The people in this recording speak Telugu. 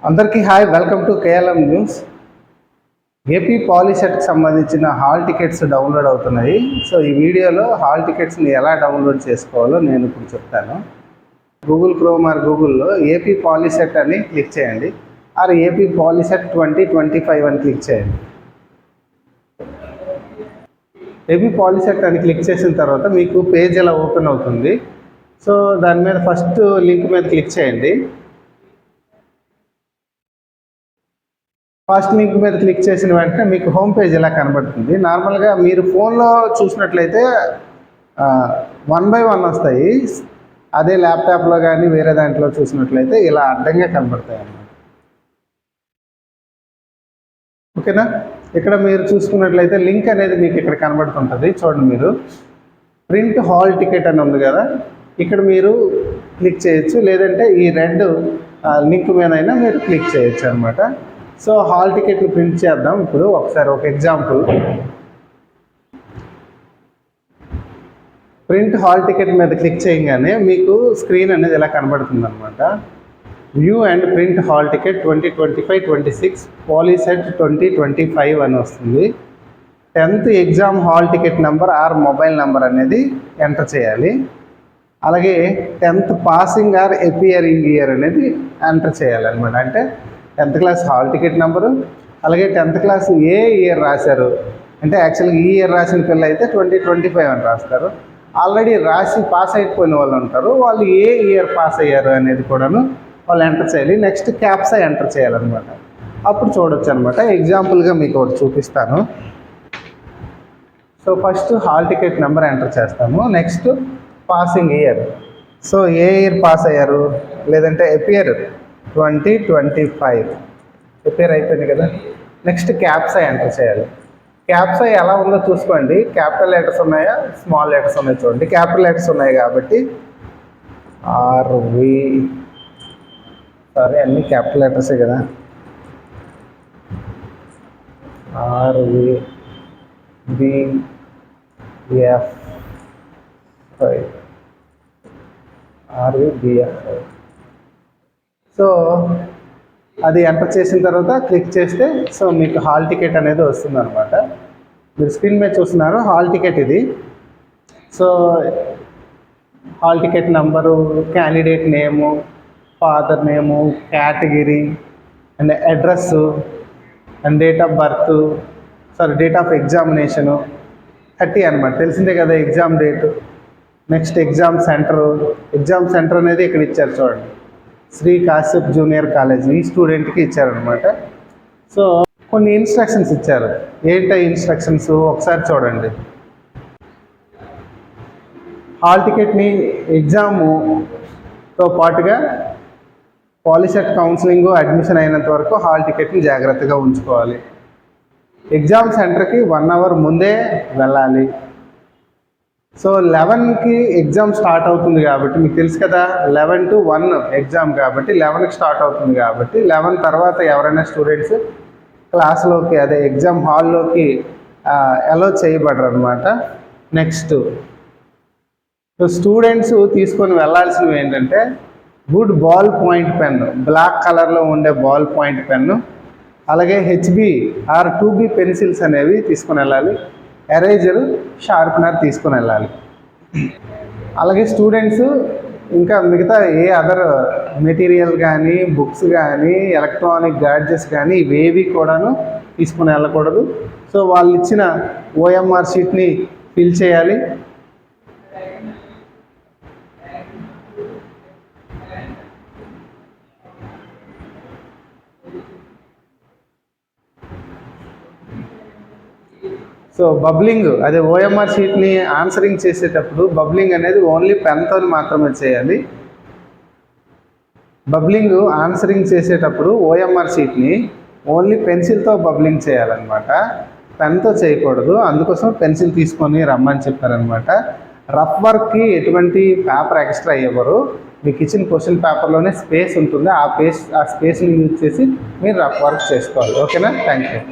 అందరికీ hi, welcome to KLM news. AP పాలీసెట్కి సంబంధించిన హాల్ టికెట్స్ డౌన్లోడ్ అవుతున్నాయి. సో ఈ వీడియోలో హాల్ టికెట్స్ని ఎలా డౌన్లోడ్ చేసుకోవాలో నేను ఇప్పుడు చెప్తాను. గూగుల్ క్రోమ్ ఆర్ గూగుల్లో ఏపీ పాలీసెట్ అని క్లిక్ చేయండి, ఆర్ ఏపీ పాలీసెట్ 2025 అని క్లిక్ చేయండి. ఏపీ పాలీసెట్ అని క్లిక్ చేసిన తర్వాత మీకు పేజ్ ఎలా ఓపెన్ అవుతుంది. సో దాని మీద ఫస్ట్ లింక్ మీద క్లిక్ చేయండి. ఫస్ట్ లింక్ మీద క్లిక్ చేసిన వెంటనే మీకు హోమ్ పేజ్ ఇలా కనబడుతుంది. నార్మల్గా మీరు ఫోన్లో చూసినట్లయితే 1 by 1 వస్తాయి. అదే ల్యాప్టాప్లో కానీ వేరే దాంట్లో చూసినట్లయితే ఇలా అడ్డంగా కనబడతాయి అన్నమాట. ఓకేనా? ఇక్కడ మీరు చూసుకున్నట్లయితే లింక్ అనేది మీకు ఇక్కడ కనబడుతుంటుంది. చూడండి, మీరు ప్రింట్ హాల్ టికెట్ అని ఉంది కదా, ఇక్కడ మీరు క్లిక్ చేయొచ్చు, లేదంటే ఈ రెడ్ లింక్ మీద అయినా మీరు క్లిక్ చేయొచ్చు అనమాట. సో హాల్ టికెట్లు ప్రింట్ చేద్దాం. ఇప్పుడు ఒకసారి ఒక ఎగ్జాంపుల్, ప్రింట్ హాల్ టికెట్ మీద క్లిక్ చేయగానే మీకు స్క్రీన్ అనేది ఇలా కనబడుతుంది అనమాట. View and print hall ticket 2025-26 POLYCET 2025 అని వస్తుంది. 10th exam hall ticket number or mobile number అనేది ఎంటర్ చేయాలి. అలాగే 10th passing or appearing year అనేది ఎంటర్ చేయాలన్నమాట. అంటే 10th class hall ticket number, అలాగే 10th క్లాస్ ఏ ఇయర్ రాశారు అంటే యాక్చువల్గా ఈ ఇయర్ రాసిన పిల్ల అయితే 2025 అని రాస్తారు. ఆల్రెడీ రాసి పాస్ అయిపోయిన వాళ్ళు ఉంటారు, వాళ్ళు ఏ ఇయర్ పాస్ అయ్యారు అనేది కూడాను వాళ్ళు ఎంటర్ చేయాలి. నెక్స్ట్ క్యాప్సా ఎంటర్ చేయాలన్నమాట. అప్పుడు చూడొచ్చు అనమాట. ఎగ్జాంపుల్గా మీకు ఒకటి చూపిస్తాను. So first hall ticket number enter చేస్తాము. నెక్స్ట్ పాసింగ్ ఇయర్, సో ఏ ఇయర్ పాస్ అయ్యారు, లేదంటే అపియర్ 2025 అపియర్ అయిపోయింది కదా. నెక్స్ట్ క్యాప్సా ఎంటర్ చేయాలి. క్యాప్సా ఎలా ఉందో చూసుకోండి. క్యాపిటల్ లెటర్స్ ఉన్నాయా, స్మాల్ లెటర్స్ ఉన్నాయా చూడండి. క్యాపిటల్ లెటర్స్ ఉన్నాయి కాబట్టి అన్ని క్యాపిటల్ లెటర్సే కదా. RVBF. సో అది ఎంటర్ చేసిన తర్వాత క్లిక్ చేస్తే సో మీకు హాల్ టికెట్ అనేది వస్తుంది అనమాట. మీరు స్క్రీన్ మీద చూస్తున్నారు హాల్ టికెట్ ఇది. So hall ticket number, candidate name, father name, category and address and date of birth, date of examination 30 అనమాట. తెలిసిందే కదా exam date. Next exam centre అనేది ఇక్కడ ఇచ్చారు చూడండి, శ్రీ కాశ్యప్ జూనియర్ కాలేజ్, ఈ స్టూడెంట్కి ఇచ్చారనమాట. సో కొన్ని ఇన్స్ట్రక్షన్స్ ఇచ్చారు. ఏంటి ఇన్స్ట్రక్షన్స్ ఒకసారి చూడండి. హాల్ టికెట్ని ఎగ్జామ్తో పాటుగా పాలీసెట్ కౌన్సిలింగ్ అడ్మిషన్ అయినంత వరకు హాల్ టికెట్ని జాగ్రత్తగా ఉంచుకోవాలి. ఎగ్జామ్ సెంటర్కి 1 hour ముందే వెళ్ళాలి. సో 11కి ఎగ్జామ్ స్టార్ట్ అవుతుంది కాబట్టి మీకు తెలుసు కదా, 11 to 1 ఎగ్జామ్ కాబట్టి 11కి స్టార్ట్ అవుతుంది కాబట్టి 11 తర్వాత ఎవరైనా స్టూడెంట్స్ క్లాస్లోకి అదే ఎగ్జామ్ హాల్లోకి అలో చేయబడరు అనమాట. నెక్స్ట్ స్టూడెంట్స్ తీసుకొని వెళ్ళాల్సినవి ఏంటంటే good ball point pen, black కలర్లో ఉండే బాల్ పాయింట్ పెన్ను, అలాగే HB ఆర్ 2B పెన్సిల్స్ అనేవి తీసుకొని వెళ్ళాలి. ఎరేజర్, షార్ప్నర్ తీసుకొని వెళ్ళాలి. అలాగే స్టూడెంట్స్ ఇంకా మిగతా ఏ అదర్ మెటీరియల్ కానీ, బుక్స్ కానీ, ఎలక్ట్రానిక్ గ్యాడ్జెట్స్ కానీ ఇవేవి కూడాను తీసుకుని వెళ్ళకూడదు. సో వాళ్ళు ఇచ్చిన OMR షీట్ని ఫిల్ చేయాలి. సో బబ్లింగ్, అదే OMR షీట్ని ఆన్సరింగ్ చేసేటప్పుడు బబ్లింగ్ అనేది ఓన్లీ పెన్తో మాత్రమే చేయాలి. బబ్లింగ్ ఆన్సరింగ్ చేసేటప్పుడు OMR షీట్ని ఓన్లీ పెన్సిల్తో బబ్లింగ్ చేయాలన్నమాట, పెన్తో చేయకూడదు. అందుకోసం పెన్సిల్ తీసుకొని రమ్మని చెప్పారనమాట. రఫ్ వర్క్కి ఎటువంటి పేపర్ ఎక్స్ట్రా ఇవ్వరు. మీకు ఇచ్చిన క్వశ్చన్ పేపర్లోనే స్పేస్ ఉంటుంది. ఆ స్పేస్ని యూజ్ చేసి మీరు రఫ్ వర్క్ చేసుకోవాలి. ఓకేనా? Thank you.